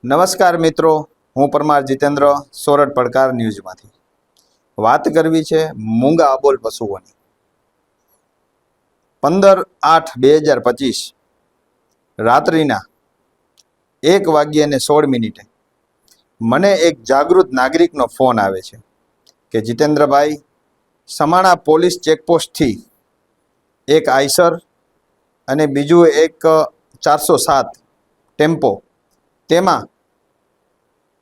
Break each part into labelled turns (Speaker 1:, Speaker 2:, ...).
Speaker 1: નમસ્કાર મિત્રો, હું પરમાર જીતેન્દ્ર સોરઠ પડકાર ન્યૂઝમાંથી વાત કરવી છે મૂંગા અબોલ પશુઓની। 15/8/2025 રાત્રિના 1:16 મને એક જાગૃત નાગરિકનો ફોન આવે છે કે જીતેન્દ્રભાઈ, સમાણા પોલીસ ચેકપોસ્ટથી એક આઈસર અને બીજું એક 407 ટેમ્પો, તેમાં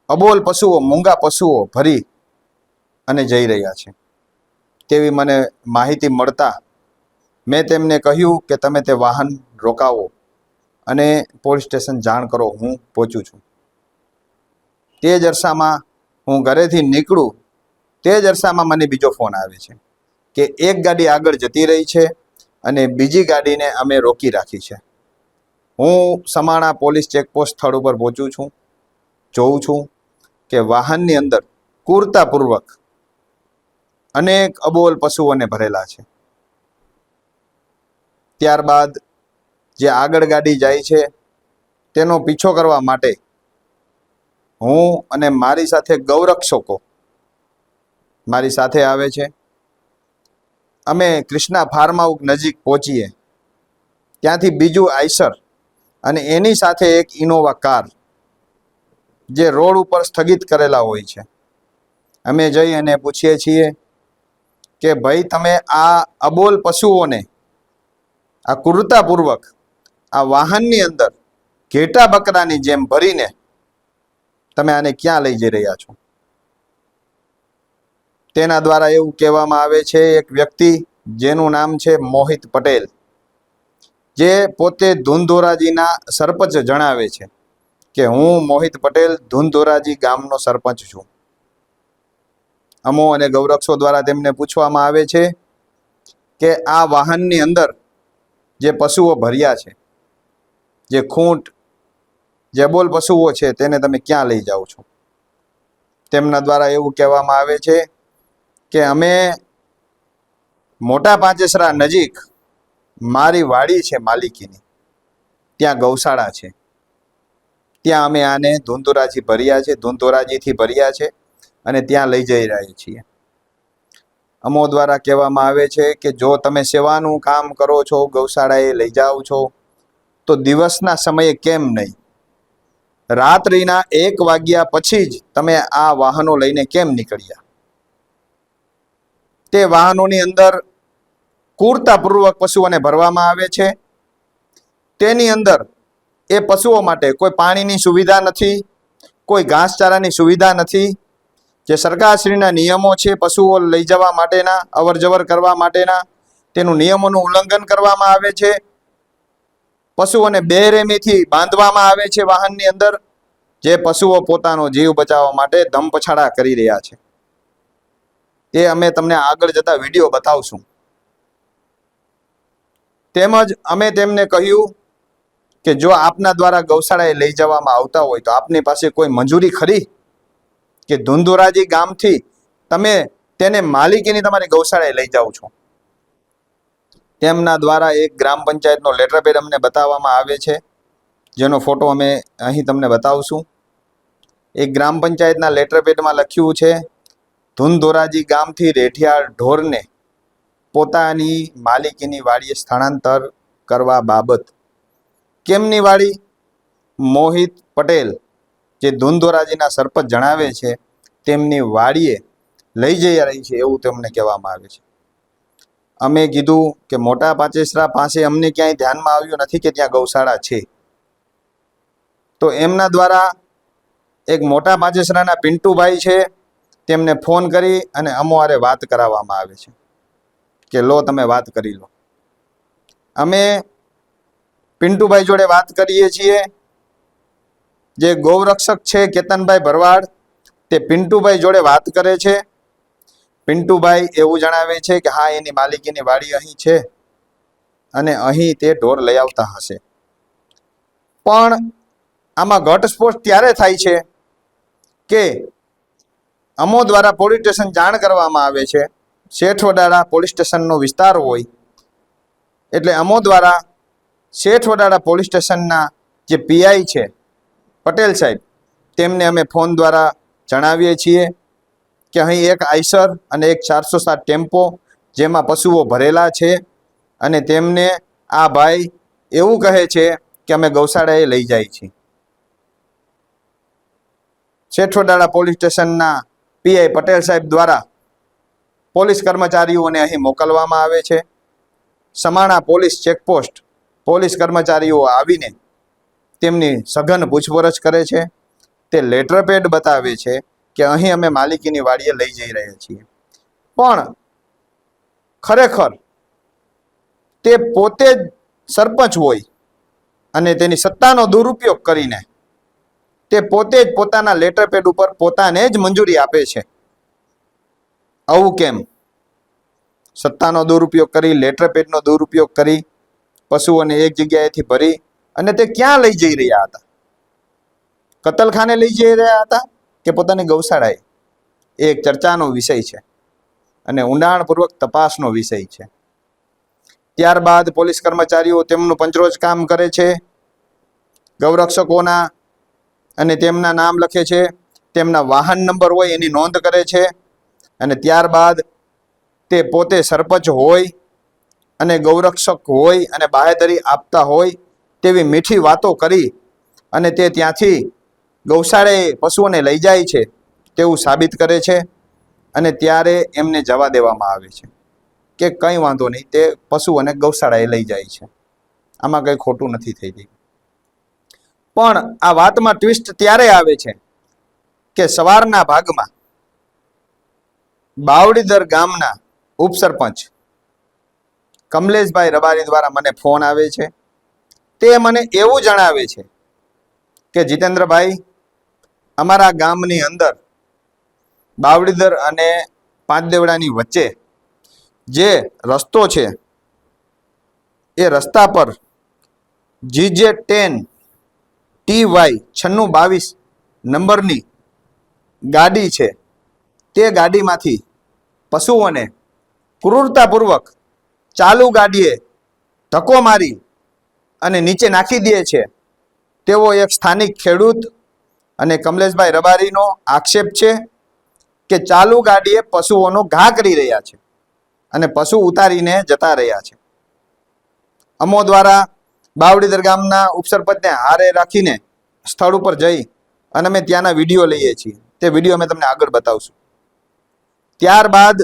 Speaker 1: અબોલ પશુઓ, મૂંગા પશુઓ ભરી અને જઈ રહ્યા છે તેવી મને માહિતી મળતા મેં તેમને કહ્યું કે તમે તે વાહન રોકાવો અને પોલીસ સ્ટેશન જાણ કરો, હું પહોંચું છું। તે જ અરસામાં હું ઘરેથી નીકળું તે જ અરસામાં મને બીજો ફોન આવે છે કે એક ગાડી આગળ જતી રહી છે અને બીજી ગાડીને અમે રોકી રાખી છે। હું સમાણા પોલીસ ચેકપોસ્ટ સ્થળ ઉપર પહોંચું છું, જોઉં છું કે વાહનની અંદર ક્રૂરતાપૂર્વક અનેક અબોલ પશુઓને ભરેલા છે। ત્યારબાદ જે આગળ ગાડી જાય છે તેનો પીછો કરવા માટે હું અને મારી સાથે ગૌરક્ષકો મારી સાથે આવે છે। અમે કૃષ્ણા ફાર્મ હાઉસ નજીક પહોંચીએ ત્યાંથી બીજું આઈસર અને એની સાથે એક ઇનોવા કાર જે રોડ ઉપર સ્થગિત કરેલા હોય છે, અમે જઈ અને પૂછીએ છીએ કે ભાઈ, તમે આ અબોલ પશુઓને આ ક્રૂરતાપૂર્વક આ વાહનની અંદર ઘેટા બકરાની જેમ ભરીને તમે આને ક્યાં લઈ જઈ રહ્યા છો? તેના દ્વારા એવું કહેવામાં આવે છે, એક વ્યક્તિ જેનું નામ છે મોહિત પટેલ, જે પોતે ધુંધોરાજીના સરપંચ જણાવે છે કે હું મોહિત પટેલ ધુંધોરાજી ગામનો સરપંચ છું। અમો અને ગૌરક્ષો દ્વારા તેમને પૂછવામાં આવે છે કે આ વાહનની અંદર જે પશુઓ ભર્યા છે, જે ખૂંટ, જે અબોલ પશુઓ છે, તેને તમે ક્યાં લઈ જાઓ છો? તેમના દ્વારા એવું કહેવામાં આવે છે કે અમે મોટા પાંચેસરા નજીક મારી વાડી છે માલિકીની, ત્યાં ગૌશાળા છે, ત્યાં અમે આને ધુંધોરાજી ભર્યા છે, ધુંધોરાજીથી ભર્યા છે અને ત્યાં લઈ જઈ રહ્યા છીએ। અમો દ્વારા કહેવામાં આવે છે કે જો તમે સેવાનું કામ કરો છો, ગૌશાળાએ લઈ જાઓ છો, તો દિવસના સમયે કેમ નહીં, રાત્રિના 1 વાગ્યા પછી જ તમે આ વાહનો લઈને કેમ નીકળ્યા? તે વાહનોની અંદર ક્રૂરતાપૂર્વક પશુઓને ભરવામાં આવે છે। તેની અંદર એ પશુઓ માટે કોઈ પાણીની સુવિધા નથી, કોઈ ઘાસચારાની સુવિધા નથી। જે સરકારશ્રીના નિયમો છે પશુઓ લઈ જવા માટેના, અવર જવર કરવા માટેના, તેનું નિયમોનું ઉલ્લંઘન કરવામાં આવે છે। પશુઓને બેરહેમીથી બાંધવામાં આવે છે વાહનની અંદર, જે પશુઓ પોતાનો જીવ બચાવવા માટે ધમપછાડા કરી રહ્યા છે। તે અમે તમને આગળ જતા વિડીયો બતાવશું। તેમજ અમે તેમને કહ્યું કે જો આપના દ્વારા ગૌશાળાએ લઈ જવામાં આવતા હોય તો આપની પાસે કોઈ મંજૂરી ખરી કે ધુંધોરાજી ગામથી તમે તેને માલિકીની તમારી ગૌશાળાએ લઈ જાઓ છો? તેમના દ્વારા એક ગ્રામ પંચાયતનો લેટરપેડ અમને બતાવવામાં આવે છે, જેનો ફોટો અમે અહીં તમને બતાવશું। એક ગ્રામ પંચાયતના લેટરપેડમાં લખ્યું છે, ધુંધોરાજી ગામથી રેઠિયાળ ઢોરને પોતાની માલિકીની વાડીએ સ્થળાંતર કરવા બાબત। કેમની વાડી? મોહિત પટેલ, જે ધુંધોરાજીના સરપંચ જણાવે છે, તેમની વાડીએ લઈ જઈ રહી છે એવું તેમને કહેવામાં આવે છે। અમે કીધું કે મોટા પાંચેસરા પાસે અમને ક્યાંય ધ્યાનમાં આવ્યું નથી કે ત્યાં ગૌશાળા છે। તો એમના દ્વારા એક મોટા પાંચેસરાના પિન્ટુભાઈ છે, તેમને ફોન કરી અને અમારે વાત કરાવવામાં આવે છે કે લો, તમે વાત કરી લો। અમે પિન્ટુભાઈ જોડે વાત કરીએ છીએ। જે ગૌરક્ષક છે કેતનભાઈ ભરવાડ, તે પિન્ટુભાઈ જોડે વાત કરે છે। પિન્ટુભાઈ એવું જણાવે છે કે હા, એની માલિકીની વાડી અહીં છે અને અહીં તે ઢોર લઈ આવતા હશે। પણ આમાં ઘટસ્ફોટ ત્યારે થાય છે કે અમો દ્વારા પોલીસ સ્ટેશન જાણ કરવામાં આવે છે। શેઠવડાળા પોલીસ સ્ટેશનનો વિસ્તાર હોય એટલે અમો દ્વારા શેઠવડાળા પોલીસ સ્ટેશનના જે પીઆઈ છે પટેલ સાહેબ, તેમને અમે ફોન દ્વારા જણાવીએ છીએ કે અહીં એક આઈસર અને એક 407 ટેમ્પો જેમાં પશુઓ ભરેલા છે અને તેમને આ ભાઈ એવું કહે છે કે અમે ગૌશાળાએ લઈ જાય છીએ. શેઠોડાળા પોલીસ સ્ટેશનના પીઆઈ પટેલ સાહેબ દ્વારા પોલીસ કર્મચારીઓને અહીં મોકલવામાં આવે છે. સમાણા પોલીસ ચેકપોસ્ટ પોલીસ કર્મચારીઓ આવીને તેમની સઘન પૂછપરછ કરે છે. તે લેટર પેડ બતાવે છે કે અહીં અમે માલિકીની વાડીએ લઈ જઈ રહ્યા છીએ, પણ ખરેખર તે પોતે જ સરપંચ હોય અને તેની સત્તાનો દુરુપયોગ કરીને તે પોતે જ પોતાના લેટર પેડ ઉપર પોતાને જ મંજૂરી આપે છે. આવું કેમ? સત્તાનો દુરુપયોગ કરી, લેટર પેડનો દુરુપયોગ કરી પશુઓને એક જગ્યાએથી ભરી અને તે ક્યાં લઈ જઈ રહ્યા હતા? કતલખાને લઈ જઈ રહ્યા હતા કે પોતાની ગૌશાળાએ? એ એક ચર્ચાનો વિષય છે અને ઊંડાણપૂર્વક તપાસનો વિષય છે. ત્યારબાદ પોલીસ કર્મચારીઓ તેમનું પંચરોજ કામ કરે છે. ગૌરક્ષકોના અને તેમના નામ લખે છે, તેમના વાહન નંબર હોય એની નોંધ કરે છે અને ત્યારબાદ તે પોતે સરપંચ હોય અને ગૌરક્ષક હોય અને બાહેધરી આપતા હોય તેવી મીઠી વાતો કરી અને તે ત્યાંથી ગૌશાળાએ પશુઓને લઈ જાય છે તેવું સાબિત કરે છે અને ત્યારે એમને જવા દેવામાં આવે છે કે કંઈ વાંધો નહીં, તે પશુઓને ગૌશાળાએ લઈ જાય છે, આમાં કંઈ ખોટું નથી થઈ ગયું. પણ આ વાતમાં ટ્વિસ્ટ ત્યારે આવે છે કે સવારના ભાગમાં બાવડીદર ગામના ઉપસરપંચ કમલેશભાઈ રબારી દ્વારા મને ફોન આવે છે. તે મને એવું જણાવે છે કે જીતેન્દ્રભાઈ, અમારા ગામની અંદર બાવડીદર અને પાંચદેવડાની વચ્ચે જે રસ્તો છે એ રસ્તા પર GJ10 TY 9622 નંબરની ગાડી છે. તે ગાડીમાંથી પશુઓને ક્રૂરતાપૂર્વક ચાલુ ગાડીએ ધક્કો મારી અને નીચે નાખી દે છે તેવો એક સ્થાનિક ખેડૂત અને કમલેશભાઈ રબારીનો આક્ષેપ છે કે ચાલુ ગાડીએ પશુઓનો ઘા કરી રહ્યા છે અને પશુ ઉતારીને જતા રહ્યા છે. અમો દ્વારા બાવડીદર ગામના ઉપસરપંચને હારે રાખીને સ્થળ ઉપર જઈ અને અમે ત્યાંના વિડીયો લઈએ છીએ. તે વિડીયો અમે તમને આગળ બતાવશું. ત્યારબાદ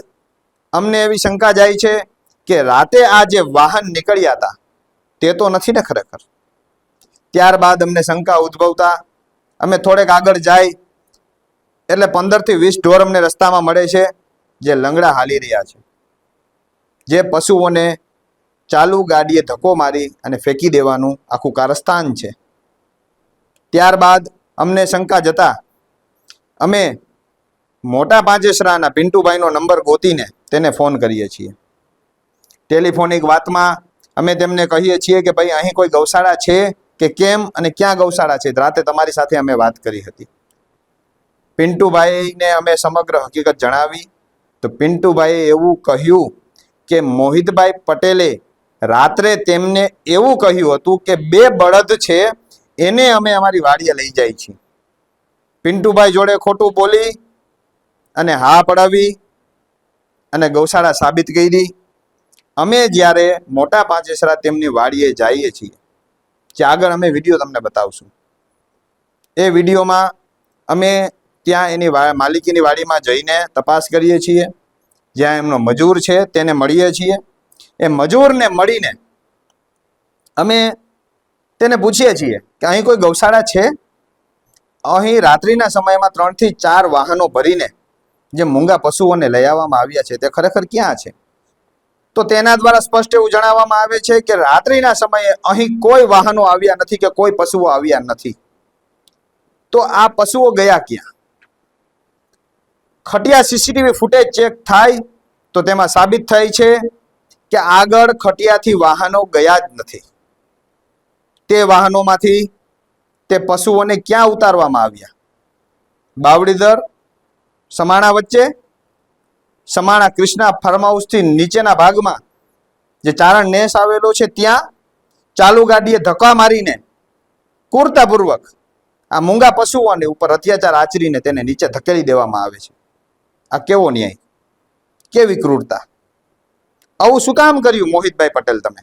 Speaker 1: અમને એવી શંકા જાય છે કે રાતે આ જે વાહન નીકળ્યા હતા તે તો નથી ને ખરેખર? ત્યારબાદ અમને શંકા ઉદ્ભવતા અમે થોડેક આગળ જાય એટલે 15 થી 20 ઢોર અમને રસ્તામાં મળે છે જે લંગડા હાલી રહ્યા છે, જે પશુઓને ચાલુ ગાડીએ ધક્કો મારી અને ફેંકી દેવાનું આખું કારસ્તાન છે. ત્યારબાદ અમને શંકા જતા અમે મોટા પાંચેસરાના પિન્ટુભાઈનો નંબર ગોતીને તેને ફોન કરીએ છીએ. ટેલિફોનિક વાતમાં અમે તેમને કહીએ છીએ કે ભાઈ અહીં કોઈ ગૌશાળા છે કે કેમ અને ક્યાં ગૌશાળા છે? રાતે તમારી સાથે અમે વાત કરી હતી. પિન્ટુભાઈને અમે સમગ્ર હકીકત જણાવી તો પિન્ટુભાઈએ એવું કહ્યું કે મોહિતભાઈ પટેલે રાત્રે તેમને એવું કહ્યું હતું કે 2 બળદ છે એને અમે અમારી વાડીએ લઈ જાય છીએ. પિન્ટુભાઈ જોડે ખોટું બોલી અને હા પડાવી અને ગૌશાળા સાબિત કરી. અમે જ્યારે મોટા પાંચેસરા તેમની વાડીએ જઈએ છીએ, જે આગળ અમે વિડીયો તમને બતાવશું, એ વિડીયોમાં અમે ત્યાં એની માલિકીની વાડીમાં જઈને તપાસ કરીએ છીએ. જ્યાં એમનો મજૂર છે તેને મળીએ છીએ. એ મજૂરને મળીને અમે તેને પૂછીએ છીએ કે અહીં કોઈ ગૌશાળા છે? અહીં રાત્રિના સમયમાં 3 થી 4 વાહનો ભરીને જે મૂંગા પશુઓને લઈ આવવામાં આવ્યા છે તે ખરેખર ક્યાં છે? તો તેના દ્વારા સ્પષ્ટ એવું જણાવવામાં આવે છે કે રાત્રિના સમયે અહીં કોઈ વાહનો આવ્યા નથી કે કોઈ પશુઓ આવ્યા નથી. તો આ પશુઓ ગયા ક્યાં? ખટિયા સીસીટીવી ફૂટેજ ચેક થાય તો તેમાં સાબિત થાય છે કે આગળ ખટિયાથી વાહનો ગયા જ નથી. તે વાહનોમાંથી તે પશુઓને ક્યાં ઉતારવામાં આવ્યા? બાવડીદર સમાણા વચ્ચે, સમાણા કૃષ્ણા ફાર્મ હાઉસથી નીચેના ભાગમાં જે ચારણ નેસ આવેલો છે ત્યાં ચાલુ ગાડીએ ધક્કા મારીને ક્રૂરતાપૂર્વક આ મૂંગા પશુઓને ઉપર અત્યાચાર આચરીને તેને નીચે ધકેલી દેવામાં આવે છે. આ કેવો ન્યાય, કેવી ક્રૂરતા! આવું શું કામ કર્યું મોહિતભાઈ પટેલ? તમે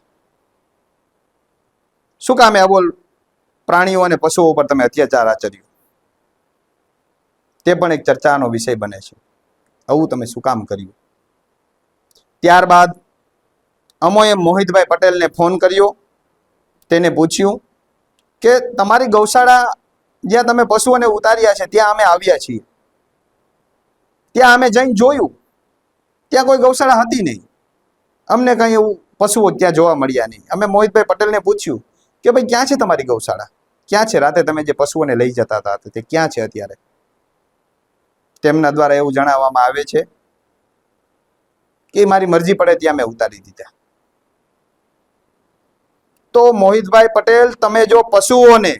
Speaker 1: શું કામે અબોલ પ્રાણીઓ અને પશુઓ ઉપર તમે અત્યાચાર આચર્યું? તે પણ એક ચર્ચાનો વિષય બને છે. આવું તમે શું કામ કર્યું? ત્યારબાદ અમોએ મોહિતભાઈ પટેલને ફોન કર્યો, તેને પૂછ્યું કે તમારી ગૌશાળા જ્યાં તમે પશુઓને ઉતાર્યા છે ત્યાં અમે આવ્યા છીએ, ત્યાં અમે જઈને જોયું, ત્યાં કોઈ ગૌશાળા હતી નહીં, અમને કંઈ એવું પશુઓ ત્યાં જોવા મળ્યા નહીં. અમે મોહિતભાઈ પટેલને પૂછ્યું કે ભાઈ ક્યાં છે તમારી ગૌશાળા, ક્યાં છે? રાતે તમે જે પશુઓને લઈ જતા હતા તે ક્યાં છે અત્યારે? તેમના દ્વારા એવું જણાવવામાં આવે છે કે મારી મરજી પડે ત્યાં મેં ઉતારી દીધા. તો મોહિતભાઈ પટેલ, તમે જો પશુઓને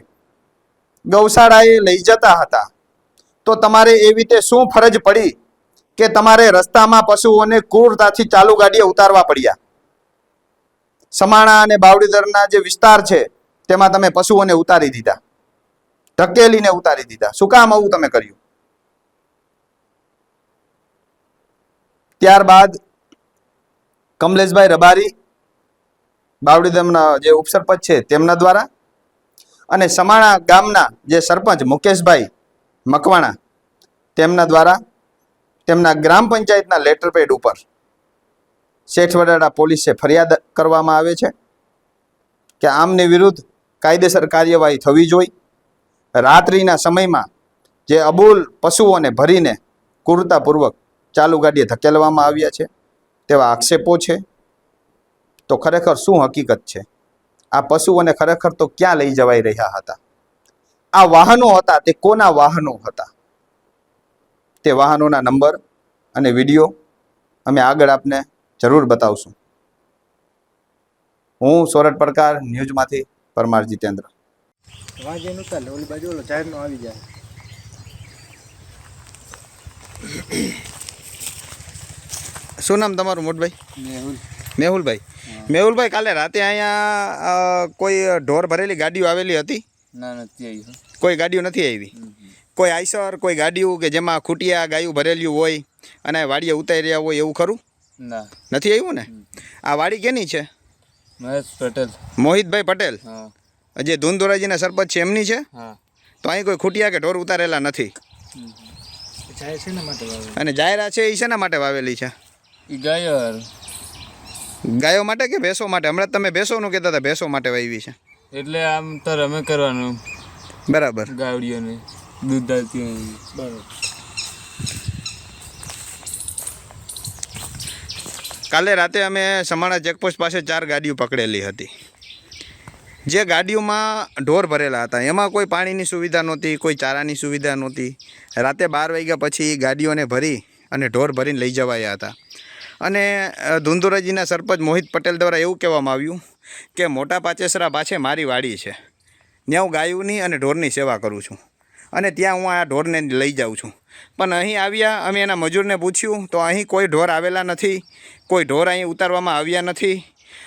Speaker 1: ગૌશાળાએ લઈ જતા હતા તો તમારે એવી રીતે શું ફરજ પડી કે તમારે રસ્તામાં પશુઓને ક્રૂરતાથી ચાલુ ગાડીએ ઉતારવા પડ્યા? સમાણા અને બાવળીદરના જે વિસ્તાર છે તેમાં તમે પશુઓને ઉતારી દીધા, ધકેલીને ઉતારી દીધા. શું કામ આવું તમે કર્યું? ત્યારબાદ કમલેશભાઈ રબારી, બાવળીદરના જે ઉપસરપંચ છે તેમના દ્વારા, અને સમાણા ગામના જે સરપંચ મુકેશભાઈ મકવાણા તેમના દ્વારા તેમના ગ્રામ પંચાયતના લેટર પેડ ઉપર શેઠવડાળા પોલીસે ફરિયાદ કરવામાં આવે છે કે આમની વિરુદ્ધ કાયદેસર કાર્યવાહી થવી જોઈએ. રાત્રિના સમયમાં જે અબોલ પશુઓને ભરીને ક્રૂરતાપૂર્વક ચાલુ ગાડીએ ધકેલવામાં આવ્યા છે તેવા આક્ષેપો છે. તો ખરેખર શું હકીકત છે? આ પશુઓને ખરેખર તો ક્યાં લઈ જવાઈ રહ્યા હતા? આ વાહનો હતા તે કોના વાહનો હતા? તે વાહનોના નંબર અને વિડીયો અમે આગળ આપને જરૂર બતાવશું. હું સોરઠ પડકાર ન્યૂઝમાંથી પરમાર જીતેન્દ્ર.
Speaker 2: ઓલી બાજુ ઓલો જાહેરનો આવી જાય.
Speaker 1: શું નામ તમારું મોટભાઈ? મેહુલભાઈ. મેહુલભાઈ, કાલે રાતે અહીંયા કોઈ ઢોર ભરેલી ગાડીઓ આવેલી હતી?
Speaker 2: ના, નથી આવી.
Speaker 1: કોઈ ગાડીઓ નથી આવી? કોઈ આઈસર, કોઈ ગાડીઓ કે જેમાં ખૂટિયા ગાયું ભરેલું હોય અને વાડીએ ઉતારી રહ્યા હોય એવું ખરું?
Speaker 2: ના,
Speaker 1: નથી આવ્યું ને? આ વાડી કેની છે?
Speaker 2: મહેશ પટેલ.
Speaker 1: મોહિતભાઈ પટેલ,
Speaker 2: હા.
Speaker 1: જે ધુંધોરાજીના સરપંચ છે એમની છે?
Speaker 2: હા.
Speaker 1: તો અહીં કોઈ ખૂટિયા કે ઢોર ઉતારેલા નથી?
Speaker 2: જાહેર શેના માટે વાવેલી?
Speaker 1: અને જાહેરા છે એ શેના માટે વાવેલી છે?
Speaker 2: એ ગાયો.
Speaker 1: ગાયો માટે કે ભેંસો માટે? હમણાં તમે ભેંસોનું કહેતા હતા, ભેંસો માટે વાવી છે.
Speaker 2: એટલે આમ તો રમે કરવાનું.
Speaker 1: બરાબર.
Speaker 2: ગાવડીઓને દૂધ દાલતી. બરાબર.
Speaker 1: કાલે રાતે અમે સમાણા ચેકપોસ્ટ પાસે 4 ગાડીઓ પકડેલી હતી. જે ગાડીઓમાં ઢોર ભરેલા હતા એમાં કોઈ પાણીની સુવિધા નહોતી, કોઈ ચારાની સુવિધા નહોતી. રાતે 12 વાગ્યા પછી ગાડીઓને ભરી અને ઢોર ભરીને લઈ જવાયા હતા. અને ધુંધોરાજીના સરપંચ મોહિત પટેલ દ્વારા એવું કહેવામાં આવ્યું કે મોટા પાચેસરા પાસે મારી વાડી છે, ત્યાં હું ગાયોની અને ઢોરની સેવા કરું છું અને ત્યાં હું આ ઢોરને લઈ જાઉં છું. પણ અહીં આવ્યા, અમે એના મજૂરને પૂછ્યું તો અહીં કોઈ ઢોર આવેલા નથી, કોઈ ઢોર અહીં ઉતારવામાં આવ્યા નથી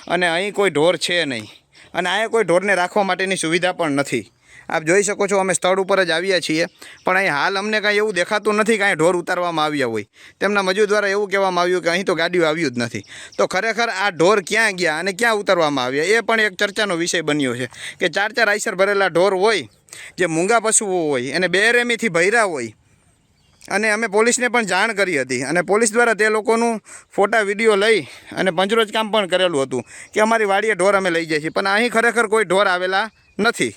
Speaker 1: અને અહીં કોઈ ઢોર છે નહીં અને અહીંયા કોઈ ઢોરને રાખવા માટેની સુવિધા પણ નથી. આપ જોઈ શકો છો, અમે સ્થળ ઉપર જ આવ્યા છીએ પણ અહીં હાલ અમને કાંઈ એવું દેખાતું નથી કે અહીં ઢોર ઉતારવામાં આવ્યા હોય. તેમના મજૂર દ્વારા એવું કહેવામાં આવ્યું કે અહીં તો ગાડીઓ આવ્યું જ નથી. તો ખરેખર આ ઢોર ક્યાં ગયા અને ક્યાં ઉતારવામાં આવ્યા એ પણ એક ચર્ચાનો વિષય બન્યો છે કે 4 આઈસર ભરેલા ઢોર હોય, જે મૂંગા પશુઓ હોય અને બેરેમીથી ભર્યા હોય. અને અમે પોલીસને પણ જાણ કરી હતી અને પોલીસ દ્વારા તે લોકોનું ફોટા વિડીયો લઈ અને પંચરોજ કામ પણ કરેલું હતું કે અમારી વાડીએ ઢોર અમે લઈ જઈએ છીએ, પણ અહીં ખરેખર કોઈ ઢોર આવેલા નથી.